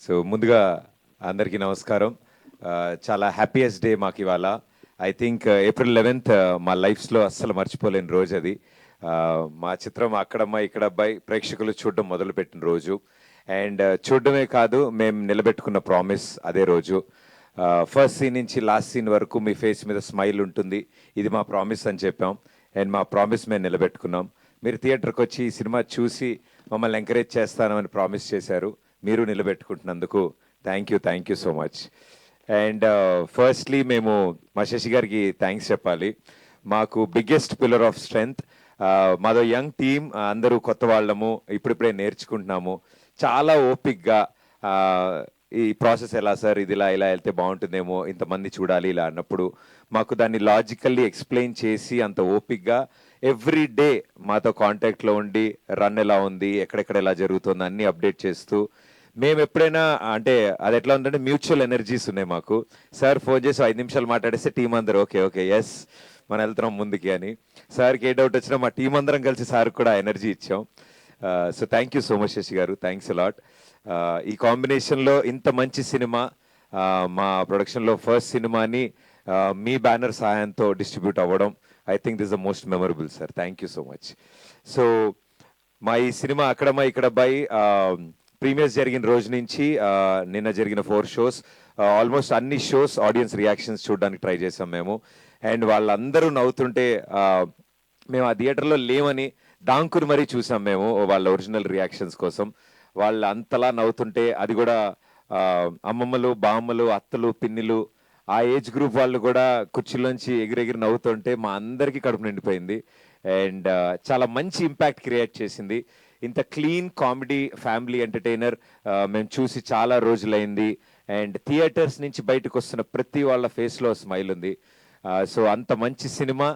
So ముందుగా అందరికీ నమస్కారం. చాలా హ్యాపీయెస్ట్ డే మాకు ఇవాళ. ఐ థింక్ ఏప్రిల్ 11th మా లైఫ్స్లో అస్సలు మర్చిపోలేని రోజు అది. మా చిత్రం అక్కడమ్మ ఇక్కడ అబ్బాయి ప్రేక్షకులు చూడడం మొదలుపెట్టిన రోజు. అండ్ చూడడమే కాదు, మేము నిలబెట్టుకున్న ప్రామిస్ అదే రోజు. ఫస్ట్ సీన్ నుంచి లాస్ట్ సీన్ వరకు మీ ఫేస్ మీద స్మైల్ ఉంటుంది, ఇది మా ప్రామిస్ అని చెప్పాం. అండ్ మా ప్రామిస్ మేము నిలబెట్టుకున్నాం. మీరు థియేటర్కి వచ్చి ఈ సినిమా చూసి మమ్మల్ని ఎంకరేజ్ చేస్తానని ప్రామిస్ చేశారు. మీరు నిలబెట్టుకుంటున్నందుకు thank you so much. And firstly మేము మా శశి గారికి థ్యాంక్స్ చెప్పాలి. మాకు బిగ్గెస్ట్ పిల్లర్ ఆఫ్ స్ట్రెంగ్త్. మాదో యంగ్ టీమ్, అందరూ కొత్త వాళ్ళము, ఇప్పుడిప్పుడే నేర్చుకుంటున్నాము. చాలా ఓపిక్గా ఈ ప్రాసెస్ ఎలా సార్, ఇది ఇలా ఇలా వెళ్తే బాగుంటుందేమో, ఇంతమంది చూడాలి ఇలా అన్నప్పుడు మాకు దాన్ని లాజికల్లీ ఎక్స్ప్లెయిన్ చేసి అంత ఓపిక్గా ఎవ్రీ డే మాతో కాంటాక్ట్లో ఉండి రన్ ఎలా ఉంది, ఎక్కడెక్కడ ఎలా జరుగుతుంది అన్నీ అప్డేట్ చేస్తూ మేము ఎప్పుడైనా అంటే అది ఎట్లా ఉందంటే మ్యూచువల్ ఎనర్జీస్ ఉన్నాయి మాకు. సార్ ఫోన్ చేసి 5 నిమిషాలు మాట్లాడేస్తే టీం అందరూ ఓకే ఓకే ఎస్ మనం వెళ్తున్నాం ముందుకి అని. సార్కి ఏ డౌట్ వచ్చినా మా టీం అందరం కలిసి సార్ కూడా ఎనర్జీ ఇచ్చాం. So thank you so much Shashi గారు, థ్యాంక్స్ అలాట్. ఈ కాంబినేషన్లో ఇంత మంచి సినిమా, మా ప్రొడక్షన్లో ఫస్ట్ సినిమాని మీ బ్యానర్ సహాయంతో డిస్ట్రిబ్యూట్ అవ్వడం, I think this the most memorable sir. Thank you so much. So మా ఈ సినిమా అక్కడమ్మ ఇక్కడ అబ్బాయి ప్రీమియర్స్ జరిగిన రోజు నుంచి నిన్న జరిగిన 4 షోస్, ఆల్మోస్ట్ అన్ని షోస్ ఆడియన్స్ రియాక్షన్స్ చూడడానికి ట్రై చేసాం మేము. అండ్ వాళ్ళందరూ నవ్వుతుంటే మేము ఆ థియేటర్లో లేమని దాంకుని మరీ చూసాం మేము వాళ్ళ ఒరిజినల్ రియాక్షన్స్ కోసం. వాళ్ళు అంతలా నవ్వుతుంటే, అది కూడా అమ్మమ్మలు, బామ్మలు, అత్తలు, పిన్నిలు, ఆ ఏజ్ గ్రూప్ వాళ్ళు కూడా కుర్చీలోంచి ఎగిరెగిరి నవ్వుతుంటే మా అందరికీ కడుపు నిండిపోయింది. అండ్ చాలా మంచి ఇంపాక్ట్ క్రియేట్ చేసింది. ఇంత క్లీన్ కామెడీ ఫ్యామిలీ ఎంటర్టైనర్ మేము చూసి చాలా రోజులైంది. అండ్ థియేటర్స్ నుంచి బయటకు వస్తున్న ప్రతి వాళ్ళ ఫేస్లో స్మైల్ ఉంది. సో అంత మంచి సినిమా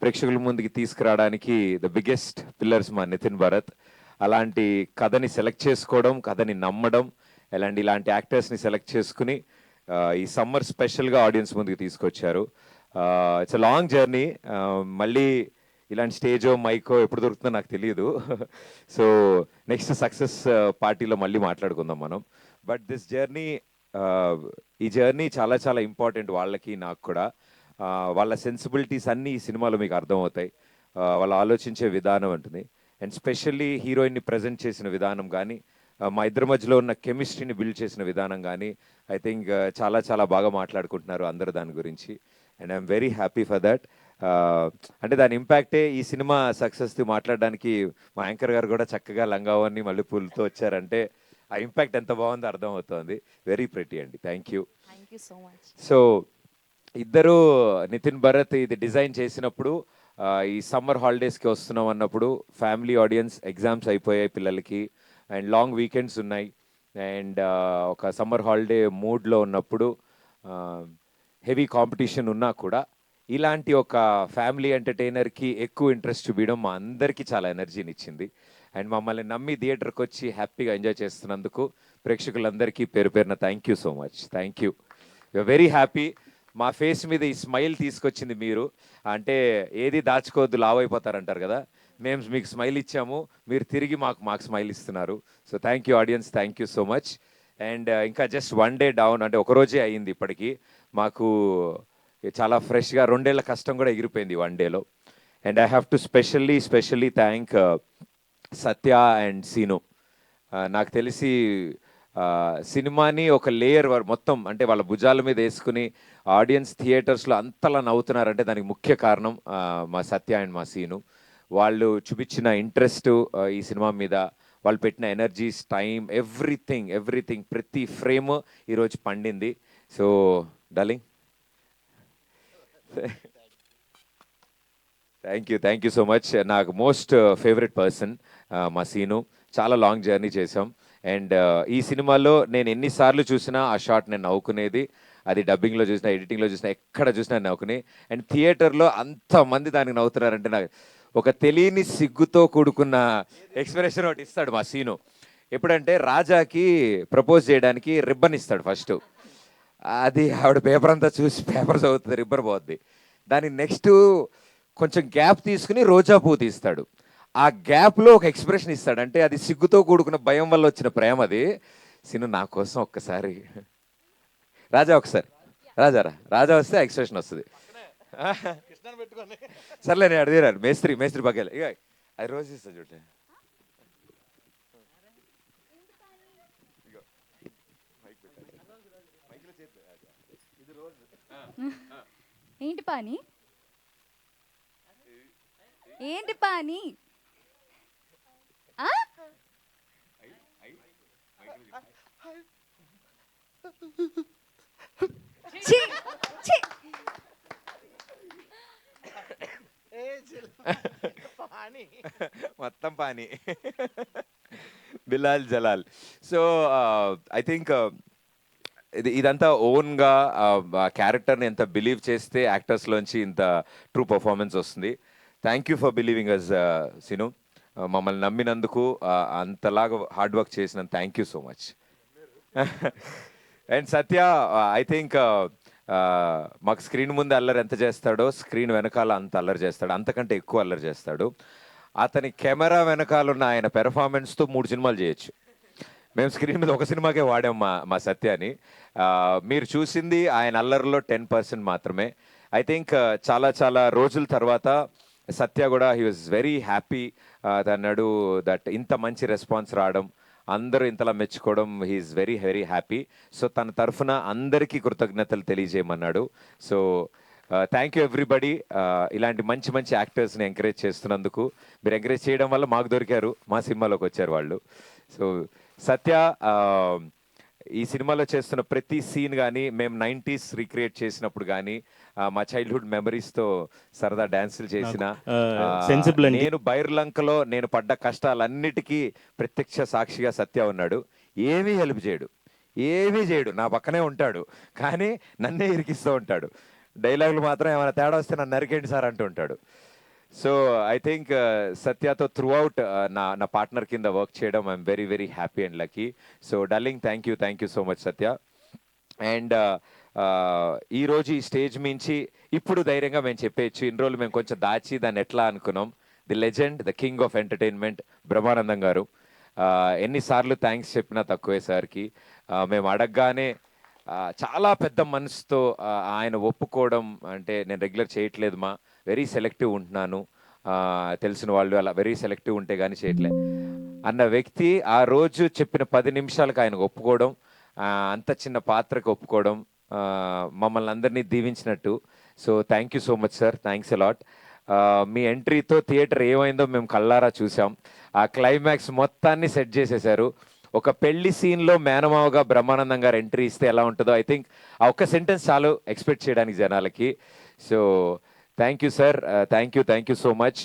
ప్రేక్షకుల ముందుకి తీసుకురావడానికి ద బిగ్గెస్ట్ పిల్లర్స్ మా నితిన్ భరత్. అలాంటి కథని సెలెక్ట్ చేసుకోవడం, కథని నమ్మడం, ఇలాంటి యాక్టర్స్ని సెలెక్ట్ చేసుకుని ఈ సమ్మర్ స్పెషల్గా ఆడియన్స్ ముందుకు తీసుకొచ్చారు. It's a long journey. మళ్ళీ ఇలాంటి స్టేజో మైకో ఎప్పుడు దొరుకుతుందో నాకు తెలియదు. సో నెక్స్ట్ సక్సెస్ పార్టీలో మళ్ళీ మాట్లాడుకుందాం మనం. బట్ దిస్ జర్నీ, ఈ జర్నీ చాలా చాలా ఇంపార్టెంట్ వాళ్ళకి, నాకు కూడా. వాళ్ళ సెన్సిబిలిటీస్ అన్నీ ఈ సినిమాలో మీకు అర్థమవుతాయి. వాళ్ళు ఆలోచించే విధానం ఉంటుంది. అండ్ స్పెషల్లీ హీరోయిన్ని ప్రజెంట్ చేసిన విధానం కానీ, మా ఇద్దరి మధ్యలో ఉన్న కెమిస్ట్రీని బిల్డ్ చేసిన విధానం కానీ, ఐ థింక్ చాలా చాలా బాగా మాట్లాడుకుంటున్నారు అందరు దాని గురించి. And I'm very happy for that. అంటే దాని ఇంపాక్టే ఈ సినిమా సక్సెస్ది మాట్లాడడానికి మా యాంకర్ గారు కూడా చక్కగా లంగావని మల్లెపూలతో వచ్చారంటే ఆ ఇంపాక్ట్ ఎంత బాగుందో అర్థమవుతోంది. వెరీ ప్రెటీ అండి. Thank you so much. So ఇద్దరు నితిన్ భరత్ ఇది డిజైన్ చేసినప్పుడు ఈ సమ్మర్ హాలిడేస్కి వస్తున్నాం అన్నప్పుడు ఫ్యామిలీ ఆడియన్స్, ఎగ్జామ్స్ అయిపోయాయి పిల్లలకి అండ్ లాంగ్ వీకెండ్స్ ఉన్నాయి. అండ్ ఒక సమ్మర్ హాలిడే మూడ్లో ఉన్నప్పుడు హెవీ కాంపిటీషన్ ఉన్నా కూడా ఇలాంటి ఒక ఫ్యామిలీ ఎంటర్టైనర్కి ఎక్కువ ఇంట్రెస్ట్ చూపించడం మా అందరికీ చాలా ఎనర్జీని ఇచ్చింది. అండ్ మమ్మల్ని నమ్మి థియేటర్కి వచ్చి హ్యాపీగా ఎంజాయ్ చేస్తున్నందుకు ప్రేక్షకులందరికీ పేరు పేరున thank you so much. Thank you. You're very happy. మా ఫేస్ మీద ఈ స్మైల్ తీసుకొచ్చింది మీరు. అంటే ఏది దాచుకోవద్దు, లావ్ అయిపోతారంటారు కదా, మేము మీకు స్మైల్ ఇచ్చాము, మీరు తిరిగి మాకు స్మైల్ ఇస్తున్నారు. So thank you audience, thank you so much. And ఇంకా జస్ట్ 1 డే డౌన్, అంటే ఒకరోజే అయ్యింది ఇప్పటికీ. మాకు చాలా ఫ్రెష్గా 2 ఏళ్ల కష్టం కూడా ఎగిరిపోయింది 1 డేలో. And I have to specially thank Satya and Seenu. నాకు తెలిసి సినిమాని ఒక లేయర్ మొత్తం అంటే వాళ్ళ భుజాల మీద వేసుకుని ఆడియన్స్ థియేటర్స్లో అంతలా నవ్వుతున్నారంటే దానికి ముఖ్య కారణం మా సత్య అండ్ మా సీను. వాళ్ళు చూపించిన ఇంట్రెస్ట్ ఈ సినిమా మీద, వాళ్ళు పెట్టిన ఎనర్జీస్, టైం, ఎవ్రీథింగ్ ప్రతి ఫ్రేమ్ ఈరోజు పండింది. So darling, thank you so much. నాకు మోస్ట్ ఫేవరెట్ పర్సన్ మా సీను. చాలా లాంగ్ జర్నీ చేసాం. అండ్ ఈ సినిమాలో నేను ఎన్నిసార్లు చూసినా ఆ షాట్ నేను నవ్వుకునేది. అది డబ్బింగ్లో చూసినా, ఎడిటింగ్లో చూసినా, ఎక్కడ చూసినా నవ్వుకుని. అండ్ థియేటర్లో అంతమంది దానికి నవ్వుతున్నారంటే నాకు ఒక తెలియని సిగ్గుతో కూడుకున్న ఎక్స్ప్రెషన్ ఒకటి ఇస్తాడు మా సీను. ఎప్పుడంటే రాజాకి ప్రపోజ్ చేయడానికి రిబ్బన్ ఇస్తాడు ఫస్ట్. అది ఆవిడ పేపర్ అంతా చూసి పేపర్ చదువుతుంది, రిబ్బర్ పోద్ది. దాని నెక్స్ట్ కొంచెం గ్యాప్ తీసుకుని రోజా పువ్వు తీస్తాడు. ఆ గ్యాప్లో ఒక ఎక్స్ప్రెషన్ ఇస్తాడు, అంటే అది సిగ్గుతో కూడుకున్న భయం వల్ల వచ్చిన ప్రేమ అది. సిను నా కోసం ఒక్కసారి రాజా ఒకసారి రాజా వస్తే ఎక్స్ప్రెషన్ వస్తుంది. సర్లే నేను అడిగారు మేస్త్రి పక్కలే ఇక అది రోజు ఇస్తా చూడ. ఏంటి పాని ఏంటి పాని ఆ? ఛీ, ఛీ. మొత్తం పానీ బిలాల్ జలాల్. సో ఐ థింక్ ఇదంతా ఓన్గా క్యారెక్టర్ని ఎంత బిలీవ్ చేస్తే యాక్టర్స్లోంచి ఇంత ట్రూ పర్ఫార్మెన్స్ వస్తుంది. Thank you for believing us Seenu. మమ్మల్ని నమ్మినందుకు అంతలాగా హార్డ్ వర్క్ చేసినందుకు thank you so much. And Satya I think మాకు స్క్రీన్ ముందు అల్లరి ఎంత చేస్తాడో స్క్రీన్ వెనకాల అంత అల్లరి చేస్తాడు, అంతకంటే ఎక్కువ అల్లరి చేస్తాడు. అతని కెమెరా వెనకాల ఉన్న ఆయన పెర్ఫార్మెన్స్తో 3 సినిమాలు చేయొచ్చు. మేము స్క్రీన్ మీద ఒక సినిమాకే వాడాం మా సత్యాని. మీరు చూసింది ఆయన అల్లరిలో 10% మాత్రమే. ఐ థింక్ చాలా చాలా రోజుల తర్వాత సత్య కూడా హీ వాజ్ వెరీ హ్యాపీ. అన్నాడు దట్ ఇంత మంచి రెస్పాన్స్ రావడం, అందరూ ఇంతలా మెచ్చుకోవడం, he's very very happy. So తన తరఫున అందరికీ కృతజ్ఞతలు తెలియజేయమన్నాడు. So thank you everybody. ఇలాంటి మంచి మంచి యాక్టర్స్ని ఎంకరేజ్ చేస్తున్నందుకు. మీరు ఎంకరేజ్ చేయడం వల్ల మాకు దొరికారు, మా సినిమాలోకి వచ్చారు వాళ్ళు. సో సత్య ఈ సినిమాలో చేస్తున్న ప్రతి సీన్ కానీ మేము 90s రీక్రియేట్ చేసినప్పుడు కానీ మా చైల్డ్హుడ్ మెమరీస్తో సరదా డ్యాన్సులు చేసిన, నేను బైర్లంకలో నేను పడ్డ కష్టాలన్నిటికీ ప్రత్యక్ష సాక్షిగా సత్య ఉన్నాడు. ఏమీ హెల్ప్ చేయడు, నా పక్కనే ఉంటాడు, కానీ నన్నే ఇరికిస్తూ ఉంటాడు. డైలాగులు మాత్రం ఏమైనా తేడా వస్తే నన్ను నరికేండి సార్ అంటూ ఉంటాడు. సో ఐ థింక్ సత్యతో త్రూ అవుట్ నా పార్ట్నర్ కింద వర్క్ చేయడం I'm very very happy and lucky. So darling thank you so much Satya. And ఈరోజు ఈ స్టేజ్ మించి ఇప్పుడు ధైర్యంగా మేము చెప్పేయచ్చు, ఇన్ని రోజులు మేము కొంచెం దాచి దాన్ని ఎట్లా అనుకున్నాం. The legend, the king of entertainment Brahmanandam గారు. ఎన్నిసార్లు థ్యాంక్స్ చెప్పినా తక్కువే సార్కి. మేము అడగగానే చాలా పెద్ద మనసుతో ఆయన ఒప్పుకోవడం, అంటే నేను రెగ్యులర్ చేయట్లేదు మా, వెరీ సెలెక్టివ్ ఉంటున్నాను, తెలిసిన వాళ్ళు అలా వెరీ సెలెక్టివ్ ఉంటే కానీ చేయట్లే అన్న వ్యక్తి ఆ రోజు చెప్పిన 10 నిమిషాలకు ఆయనకు ఒప్పుకోవడం, అంత చిన్న పాత్రకు ఒప్పుకోవడం మమ్మల్ని అందరినీ దీవించినట్టు. So thank you so much sir, thanks a lot. మీ ఎంట్రీతో థియేటర్ ఏమైందో మేము కళ్ళారా చూసాం. ఆ క్లైమాక్స్ మొత్తాన్ని సెట్ చేసేశారు. ఒక పెళ్లి సీన్లో మేనమావగా బ్రహ్మానందం గారు ఎంట్రీ ఇస్తే ఎలా ఉంటుందో ఐ థింక్ ఆ ఒక్క సెంటెన్స్ చాలు ఎక్స్పెక్ట్ చేయడానికి జనాలకి. So thank you sir, thank you so much.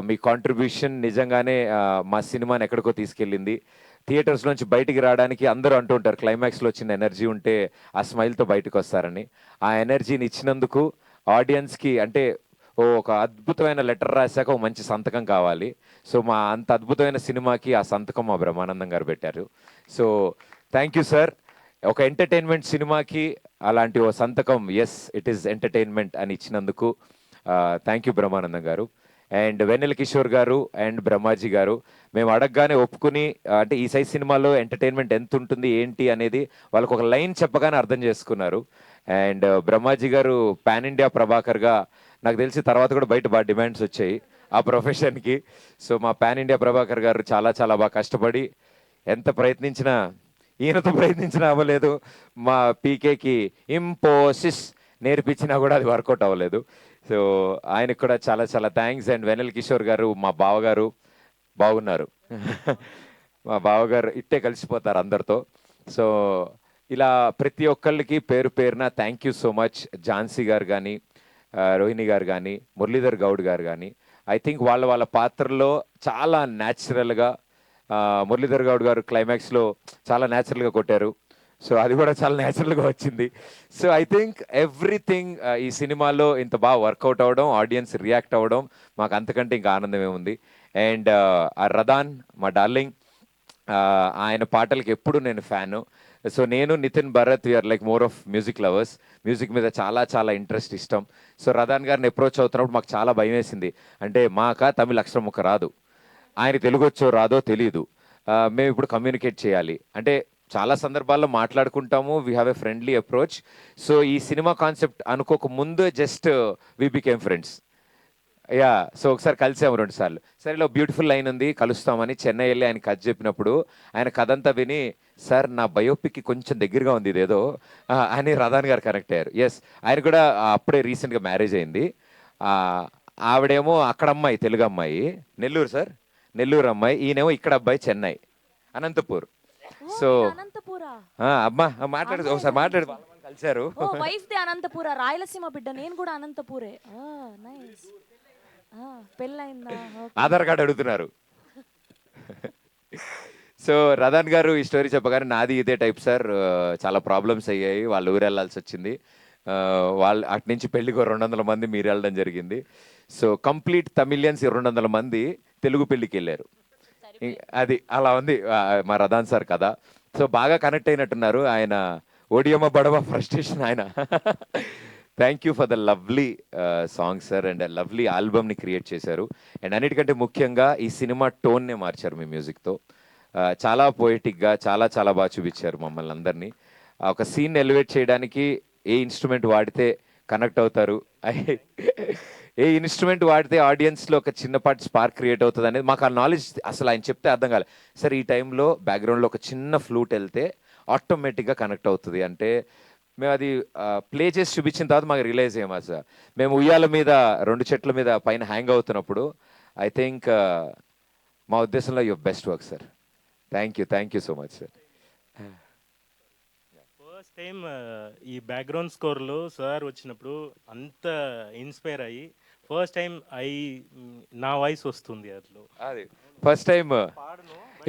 Me contribution నిజంగానే మా సినిమాని ఎక్కడికో తీసుకెళ్ళింది. థియేటర్స్ నుంచి బయటికి రావడానికి అందరూ అంటూ ఉంటారు క్లైమాక్స్లో వచ్చిన ఎనర్జీ ఉంటే ఆ స్మైల్తో బయటకు వస్తారని. ఆ ఎనర్జీని ఇచ్చినందుకు ఆడియన్స్కి, అంటే ఒక అద్భుతమైన లెటర్ రాశాక ఒక మంచి సంతకం కావాలి. సో మా అంత అద్భుతమైన సినిమాకి ఆ సంతకం మా బ్రహ్మానందం గారు పెట్టారు. So thank you sir. ఒక ఎంటర్టైన్మెంట్ సినిమాకి అలాంటి ఓ సంతకం, ఎస్ ఇట్ ఈస్ ఎంటర్టైన్మెంట్ అని ఇచ్చినందుకు థ్యాంక్ యూ బ్రహ్మానందం గారు. అండ్ వెన్నెల కిషోర్ గారు అండ్ బ్రహ్మాజీ గారు మేము అడగగానే ఒప్పుకుని, అంటే ఈ సైజ్ సినిమాలో ఎంటర్టైన్మెంట్ ఎంత ఉంటుంది ఏంటి అనేది వాళ్ళకు ఒక లైన్ చెప్పగానే అర్థం చేసుకున్నారు. అండ్ బ్రహ్మాజీ గారు పాన్ ఇండియా ప్రభాకర్గా నాకు తెలిసి తర్వాత కూడా బయట బాగా డిమాండ్స్ వచ్చాయి ఆ ప్రొఫెషన్కి. సో మా పాన్ ఇండియా ప్రభాకర్ గారు చాలా చాలా బాగా కష్టపడి ఎంత ప్రయత్నించినా, ఈయనతో ప్రయత్నించినా అవ్వలేదు. మా పీకేకి ఇంపోసిస్ నేర్పించినా కూడా అది వర్కౌట్ అవ్వలేదు. సో ఆయనకు కూడా చాలా చాలా థ్యాంక్స్. అండ్ వెనల్ కిషోర్ గారు మా బావగారు బాగున్నారు. మా బావగారు ఇట్టే కలిసిపోతారు అందరితో. సో ఇలా ప్రతి ఒక్కళ్ళకి పేరు పేరున thank you so much. Jhansi గారు కానీ, రోహిణి గారు కానీ, మురళీధర్ గౌడ్ గారు కానీ, ఐ థింక్ వాళ్ళ పాత్రలో చాలా న్యాచురల్గా, మురళీధర్ గౌడ్ గారు క్లైమాక్స్లో చాలా న్యాచురల్గా కొట్టారు. సో అది కూడా చాలా న్యాచురల్గా వచ్చింది. సో ఐ థింక్ ఎవ్రీథింగ్ ఈ సినిమాలో ఇంత బాగా వర్కౌట్ అవ్వడం, ఆడియన్స్ రియాక్ట్ అవ్వడం మాకు అంతకంటే ఇంకా ఆనందమే ఉంది. అండ్ ఆ రదాన్ మా డార్లింగ్, ఆయన పాటలకి ఎప్పుడు నేను ఫ్యాను. సో నేను Nitin Bharat we're like more of music lovers. Music మీద చాలా చాలా ఇంట్రెస్ట్, ఇష్టం. సో రదాన్ గారిని అప్రోచ్ అవుతున్నప్పుడు మాకు చాలా భయం వేసింది. అంటే మాక తమిళ అక్షరం ముక్క రాదు, ఆయన తెలుగు వచ్చో రాదో తెలియదు, మేము ఇప్పుడు కమ్యూనికేట్ చేయాలి. అంటే చాలా సందర్భాల్లో మాట్లాడుకుంటాము. We have a friendly approach. So ఈ సినిమా కాన్సెప్ట్ అనుకోక ముందు just we became friends. Yeah so ఒకసారి కలిసాము 2 సార్లు. సరే ఇలా బ్యూటిఫుల్ లైన్ ఉంది కలుస్తామని చెన్నై వెళ్ళి ఆయన కథ చెప్పినప్పుడు ఆయన కథ అంతా విని సార్ నా బయోపిక్కి కొంచెం దగ్గరగా ఉంది ఇదేదో అని రదాన్ గారు కనెక్ట్ అయ్యారు. ఎస్ ఆయన కూడా అప్పుడే రీసెంట్గా మ్యారేజ్ అయింది. ఆ, ఆవిడేమో అక్కడ అమ్మాయి తెలుగు అమ్మాయి నెల్లూరు సార్, నెల్లూరు అమ్మాయి. ఈయనేమో ఇక్కడ అబ్బాయి చెన్నై అనంతపూర్. ఓ సో మీది అనంతపురా. అమ్మా మాట్లాడు ఒకసారి మాట్లాడు వాళ్ళ వాళ్ళు కలిశారు. ఓ వైఫ్ ది అనంతపుర, రాయలసీమ బిడ్డ. నేను కూడా అనంతపురే. నైస్. పెళ్ళైందా? ఓకే. ఆధార్ కార్డు అడుగుతున్నారు. సో రదన్ గారు ఈ స్టోరీ చెప్పగానే నాది ఇదే టైప్ సార్, చాలా ప్రాబ్లమ్స్ అయ్యాయి, వాళ్ళు ఊరు వెళ్ళాల్సి వచ్చింది. వాళ్ళు అటు నుంచి పెళ్లికి 200 మంది మీరు వెళ్ళడం జరిగింది. సో కంప్లీట్ తమిళియన్స్ 200 మంది తెలుగు పెళ్లికి వెళ్ళారు. అది అలా ఉంది మా రదాన్ సార్ కథ. సో బాగా కనెక్ట్ అయినట్టున్నారు ఆయన. ఓడియమ్మ బడవ ఫ్రస్ట్రేషన్ ఆయన. Thank you for the lovely song sir and lovely ఆల్బమ్ని క్రియేట్ చేశారు. అండ్ అన్నిటికంటే ముఖ్యంగా ఈ సినిమా టోన్నే మార్చారు మీ మ్యూజిక్తో. చాలా పోయిటిక్గా చాలా చాలా బాగా చూపించారు మమ్మల్ని అందరినీ. ఒక సీన్ ఎలివేట్ చేయడానికి ఏ ఇన్స్ట్రుమెంట్ వాడితే కనెక్ట్ అవుతారు, ఏ ఇన్స్ట్రుమెంట్ వాడితే ఆడియన్స్లో ఒక చిన్నపాటి స్పార్క్ క్రియేట్ అవుతుంది అనేది మాకు ఆ నాలెడ్జ్ అసలు ఆయన చెప్తే అర్థం కాలేదు. సార్ ఈ టైంలో బ్యాక్గ్రౌండ్లో ఒక చిన్న ఫ్లూట్ వెళ్తే ఆటోమేటిక్గా కనెక్ట్ అవుతుంది అంటే మేము అది ప్లే చేసి చూపించిన తర్వాత మాకు రియలైజ్ అయ్యామా సార్. మేము ఉయ్యాల మీద 2 చెట్ల మీద పైన హ్యాంగ్ అవుతున్నప్పుడు ఐ థింక్ మా ఉద్దేశంలో your best work sir. Thank you so much sir. First time ఈ బ్యాక్గ్రౌండ్ స్కోర్లో సార్ వచ్చినప్పుడు అంత ఇన్స్పైర్ అయ్యి ఫస్ట్ టైం నా వాయిస్ వస్తుంది అట్లా. అది ఫస్ట్ టైం.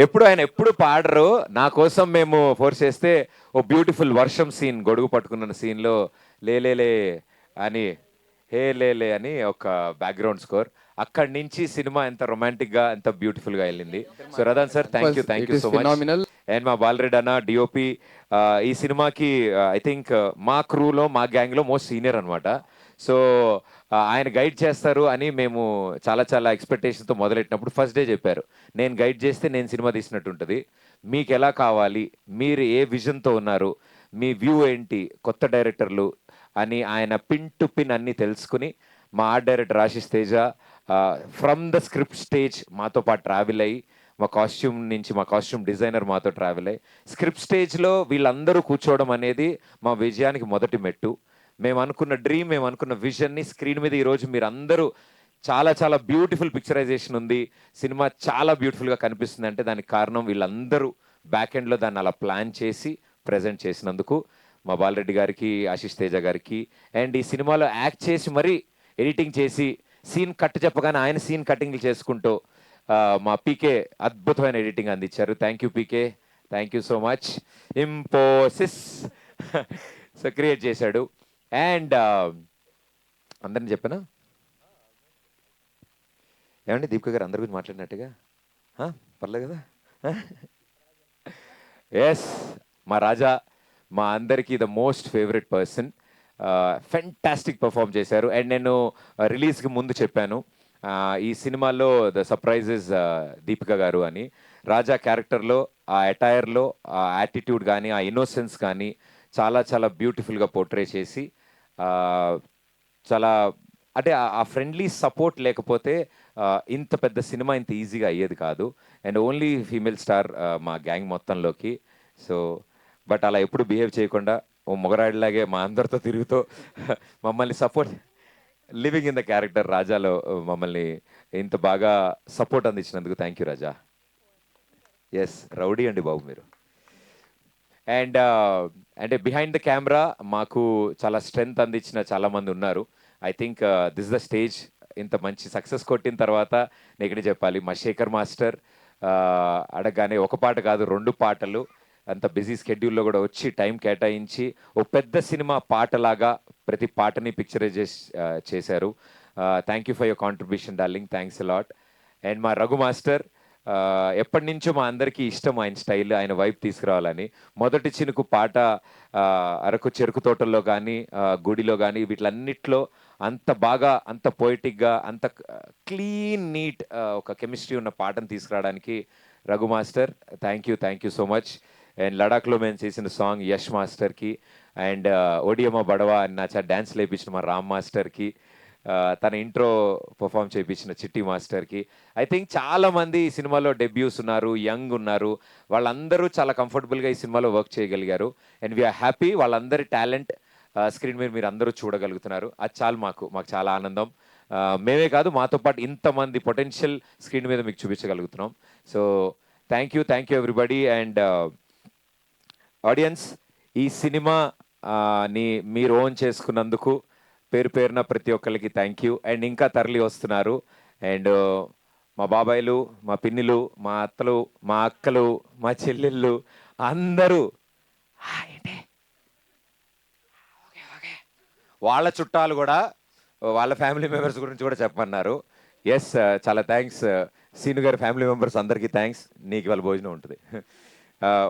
ఎప్పుడు పాడరు, నా కోసం మేము ఫోర్స్ చేస్తే ఓ బ్యూటిఫుల్ వర్షం సీన్, గొడుగు పట్టుకున్న సీన్లో లేలే అని హే లేలే అని ఒక బ్యాక్గ్రౌండ్ స్కోర్. అక్కడి నుంచి సినిమా ఎంత రొమాంటిక్గా ఎంత బ్యూటిఫుల్గా వెళ్ళింది. So Radhan sir thank you so much. And మా బాలరెడ్డి అన్న డిఓపి ఈ సినిమాకి ఐ థింక్ మా క్రూలో మా గ్యాంగ్లో మోస్ట్ సీనియర్ అనమాట. సో ఆయన గైడ్ చేస్తారు అని మేము చాలా చాలా ఎక్స్పెక్టేషన్తో మొదలెట్టినప్పుడు ఫస్ట్ డే చెప్పారు, నేను గైడ్ చేస్తే నేను సినిమా తీసినట్టు ఉంటుంది, మీకు ఎలా కావాలి, మీరు ఏ విజన్తో ఉన్నారు, మీ వ్యూ ఏంటి, కొత్త డైరెక్టర్లు అని ఆయన పిన్ టు పిన్ అన్నీ తెలుసుకుని మా art director Ashish Teja from the script stage మాతో పాటు ట్రావెల్ అయ్యి మా కాస్ట్యూమ్ డిజైనర్ మాతో ట్రావెల్ అయ్యి స్క్రిప్ట్ స్టేజ్లో వీళ్ళందరూ కూర్చోవడం అనేది మా విజయానికి మొదటి మెట్టు. మేము అనుకున్న డ్రీమ్, మేము అనుకున్న విజన్ని స్క్రీన్ మీద ఈరోజు మీరు అందరూ చాలా చాలా బ్యూటిఫుల్ పిక్చరైజేషన్ ఉంది, సినిమా చాలా బ్యూటిఫుల్గా కనిపిస్తుంది అంటే దానికి కారణం వీళ్ళందరూ బ్యాక్ ఎండ్లో దాన్ని అలా ప్లాన్ చేసి ప్రజెంట్ చేసినందుకు మా బాలరెడ్డి గారికి, ఆశిష్ తేజ గారికి. అండ్ ఈ సినిమాలో యాక్ట్ చేసి మరీ ఎడిటింగ్ చేసి సీన్ కట్ చెప్పగానే ఆయన సీన్ కటింగ్లు చేసుకుంటూ మా పీకే అద్భుతమైన ఎడిటింగ్ అందించారు. Thank you PK, thank you so much. ఇంపోసిస్ so create చేశాడు. అండ్ అందరిని చెప్పనా ఏమండి దీపిక గారు అందరి గురించి మాట్లాడినట్టుగా పర్లేదు కదా. ఎస్ మా రాజా, మా అందరికీ the most favourite person, fantastic perform చేశారు. అండ్ నేను రిలీజ్కి ముందు చెప్పాను ఈ సినిమాలో ద సర్ప్రైజెస్ దీపిక గారు అని. రాజా క్యారెక్టర్లో ఆ అటైర్లో ఆ యాటిట్యూడ్ కానీ ఆ ఇన్నోసెన్స్ కానీ చాలా చాలా బ్యూటిఫుల్గా పోర్ట్రే చేసి చాలా అంటే ఆ ఫ్రెండ్లీ సపోర్ట్ లేకపోతే ఇంత పెద్ద సినిమా ఇంత ఈజీగా అయ్యేది కాదు. అండ్ ఓన్లీ ఫీమేల్ స్టార్ మా గ్యాంగ్ మొత్తంలోకి. సో బట్ అలా ఎప్పుడు బిహేవ్ చేయకుండా ఓ మొగరాడిలాగే మా అందరితో తిరుగుతూ మమ్మల్ని support living in the character రాజాలో మమ్మల్ని ఇంత బాగా సపోర్ట్ అందించినందుకు thank you Raja. Yes rowdy అండి బాబు మీరు. అండ్ అంటే బిహైండ్ ద కెమెరా మాకు చాలా స్ట్రెంగ్త్ అందించిన చాలామంది ఉన్నారు. I think this the stage. ఇంత మంచి సక్సెస్ కొట్టిన తర్వాత నేను ఇక్కడ చెప్పాలి మా శేఖర్ మాస్టర్ అడగగానే ఒక పాట కాదు 2 పాటలు అంత బిజీ స్కెడ్యూల్లో కూడా వచ్చి టైం కేటాయించి ఒక పెద్ద సినిమా పాటలాగా ప్రతి పాటని పిక్చరైజ్ చేశారు. Thank you for your contribution darling, thanks a lot. And మా రఘు మాస్టర్ ఎప్పటి నుంచో మా అందరికీ ఇష్టం ఆయన స్టైల్, ఆయన వైపు తీసుకురావాలని. మొదటి చినుకు పాట అరకు చెరుకు తోటల్లో కానీ గుడిలో కానీ వీటిలన్నిట్లో అంత బాగా అంత పోయిటిక్గా అంత క్లీన్ నీట్ ఒక కెమిస్ట్రీ ఉన్న పాటను తీసుకురావడానికి Raghu master thank you so much. And లడాఖ్లో మేము చేసిన సాంగ్ యష్ మాస్టర్కి, అండ్ ఒడియమ్మ బడవా అని నా డ్యాన్స్ లేపించిన మా రామ్ మాస్టర్కి, తన ఇంట్రో పర్ఫామ్ చేయించిన చిట్టి మాస్టర్కి. ఐ థింక్ చాలామంది ఈ సినిమాలో డెబ్యూస్ ఉన్నారు, యంగ్ ఉన్నారు, వాళ్ళందరూ చాలా కంఫర్టబుల్గా ఈ సినిమాలో వర్క్ చేయగలిగారు. అండ్ వీఆర్ హ్యాపీ వాళ్ళందరి టాలెంట్ స్క్రీన్ మీద మీరు అందరూ చూడగలుగుతున్నారు. అది చాలు మాకు చాలా ఆనందం. మేమే కాదు, మాతో పాటు ఇంతమంది పొటెన్షియల్ స్క్రీన్ మీద మీకు చూపించగలుగుతున్నాం. So thank you everybody. And audience, ఈ సినిమా ని మీరు ఓన్ చేసుకున్నందుకు పేరు పేరున ప్రతి ఒక్కరికి థ్యాంక్ యూ. అండ్ ఇంకా తరలి వస్తున్నారు. అండ్ మా బాబాయిలు, మా పిన్నిలు, మా అత్తలు, మా అక్కలు, మా చెల్లెళ్ళు అందరూ ఏంటి వాళ్ళ చుట్టాలు కూడా వాళ్ళ ఫ్యామిలీ మెంబర్స్ గురించి కూడా చెప్పమన్నారు. ఎస్, చాలా థ్యాంక్స్ సీను గారి ఫ్యామిలీ మెంబర్స్ అందరికీ థ్యాంక్స్. నీకు వాళ్ళ భోజనం ఉంటుంది.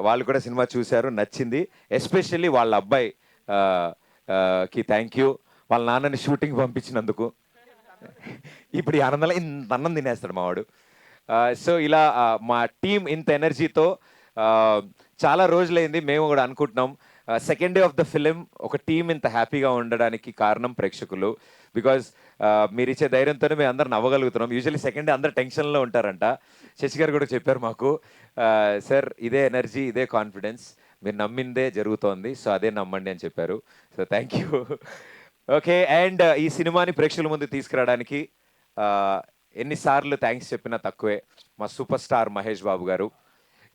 వాళ్ళు కూడా సినిమా చూశారు, నచ్చింది. ఎస్పెషల్లీ వాళ్ళ అబ్బాయి కి థ్యాంక్ యూ, వాళ్ళ నాన్నని షూటింగ్ పంపించినందుకు. ఇప్పుడు ఈ ఆనందంలో ఇంత అన్నం తినేస్తాడు మావాడు. సో ఇలా మా టీం ఇంత ఎనర్జీతో చాలా రోజులైంది. మేము కూడా అనుకుంటున్నాం second day of the film ఒక టీం ఇంత హ్యాపీగా ఉండడానికి కారణం ప్రేక్షకులు. బికాజ్ మీరు ఇచ్చే ధైర్యంతోనే మేము అందరం నవ్వగలుగుతున్నాం. యూజువల్లీ సెకండ్ డే అందరు టెన్షన్లో ఉంటారంట. శశి గారు కూడా చెప్పారు మాకు, సార్ ఇదే ఎనర్జీ, ఇదే కాన్ఫిడెన్స్, మీరు నమ్మిందే జరుగుతోంది, సో అదే నమ్మండి అని చెప్పారు. So thank you. Okay, and ఈ సినిమాని ప్రేక్షకుల ముందు తీసుకురావడానికి ఎన్నిసార్లు థ్యాంక్స్ చెప్పినా తక్కువే. మా సూపర్ స్టార్ మహేష్ బాబు గారు.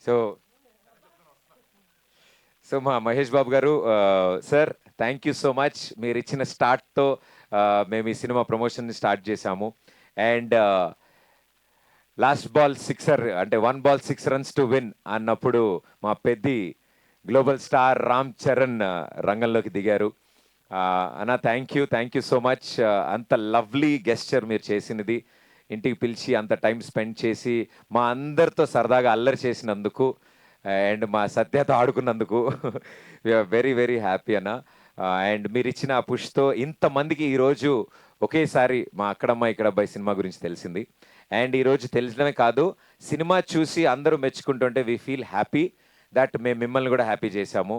సో మా మహేష్ బాబు గారు, sir thank you so much. మీరు ఇచ్చిన స్టార్ట్తో మేము ఈ సినిమా ప్రమోషన్ని స్టార్ట్ చేశాము. అండ్ లాస్ట్ బాల్ సిక్సర్, అంటే 1 ball 6 runs టు విన్ అన్నప్పుడు మా పెద్ది గ్లోబల్ స్టార్ రామ్ చరణ్ రంగంలోకి దిగారు. అన్న థ్యాంక్ యూ సో మచ్. అంత లవ్లీ గెస్చర్ మీరు చేసినది, ఇంటికి పిలిచి అంత టైం స్పెండ్ చేసి మా అందరితో సరదాగా అల్లరి చేసినందుకు, అండ్ మా సత్యతో ఆడుకున్నందుకు వీఆర్ వెరీ హ్యాపీ అన్న. అండ్ మీరు ఇచ్చిన పుష్తో ఇంతమందికి ఈరోజు ఒకేసారి మా అక్కడమ్మ ఇక్కడ అబ్బాయి సినిమా గురించి తెలిసింది. అండ్ ఈరోజు తెలిసడమే కాదు, సినిమా చూసి అందరూ మెచ్చుకుంటుంటే వీ ఫీల్ హ్యాపీ దట్ మేము మిమ్మల్ని కూడా హ్యాపీ చేశాము.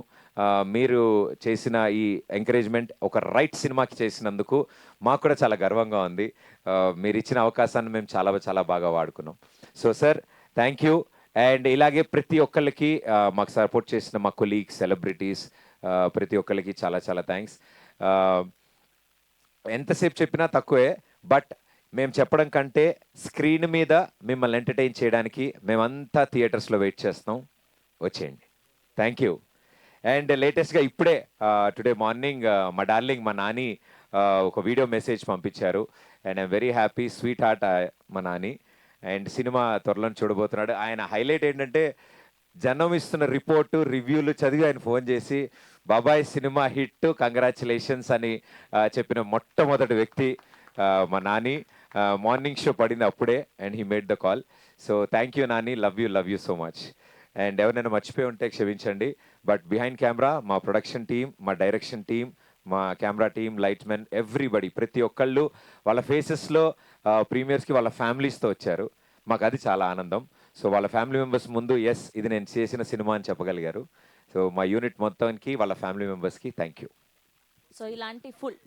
మీరు చేసిన ఈ ఎంకరేజ్మెంట్ ఒక రైట్ సినిమాకి చేసినందుకు మాకు కూడా చాలా గర్వంగా ఉంది. మీరు ఇచ్చిన అవకాశాన్ని మేము చాలా బాగా వాడుకున్నాం. So sir thank you. And ఇలాగే ప్రతి ఒక్కళ్ళకి మాకు సపోర్ట్ చేసిన మా కొలీగ్స్, సెలబ్రిటీస్, ప్రతి ఒక్కళ్ళకి చాలా థ్యాంక్స్. ఎంతసేపు చెప్పినా తక్కువే, బట్ మేము చెప్పడం కంటే స్క్రీన్ మీద మిమ్మల్ని ఎంటర్టైన్ చేయడానికి మేమంతా థియేటర్స్లో వెయిట్ చేస్తున్నాం. వచ్చేయండి. Thank you. అండ్ లేటెస్ట్గా ఇప్పుడే టుడే మార్నింగ్ మా డార్లింగ్ మా నాని ఒక వీడియో మెసేజ్ పంపించారు. And I'm very happy, sweet heart మా నాని. అండ్ సినిమా త్వరలో చూడబోతున్నాడు. ఆయన హైలైట్ ఏంటంటే జనం ఇస్తున్న రిపోర్టు, రివ్యూలు చదివి ఆయన ఫోన్ చేసి బాబాయ్ సినిమా హిట్, కంగ్రాచులేషన్స్ అని చెప్పిన మొట్టమొదటి వ్యక్తి మా నాని. మార్నింగ్ షో పడింది అప్పుడే, and he made the call. So thank you Nani, love you so much. And ఎవరైనా మర్చిపోయి ఉంటే క్షమించండి. బట్ బిహైండ్ కెమెరా మా ప్రొడక్షన్ టీం, మా డైరెక్షన్ టీం, మా camera team, light men, everybody, ప్రతి ఒక్కళ్ళు వాళ్ళ ఫేసెస్లో ప్రీమియర్స్కి వాళ్ళ ఫ్యామిలీస్తో వచ్చారు. మాకు అది చాలా ఆనందం. సో వాళ్ళ ఫ్యామిలీ మెంబర్స్ ముందు ఎస్ ఇది నేను చేసిన సినిమా అని చెప్పగలిగారు. సో మా యూనిట్ మొత్తానికి వాళ్ళ ఫ్యామిలీ మెంబర్స్కి థ్యాంక్ యూ. సో ఇలాంటి ఫుల్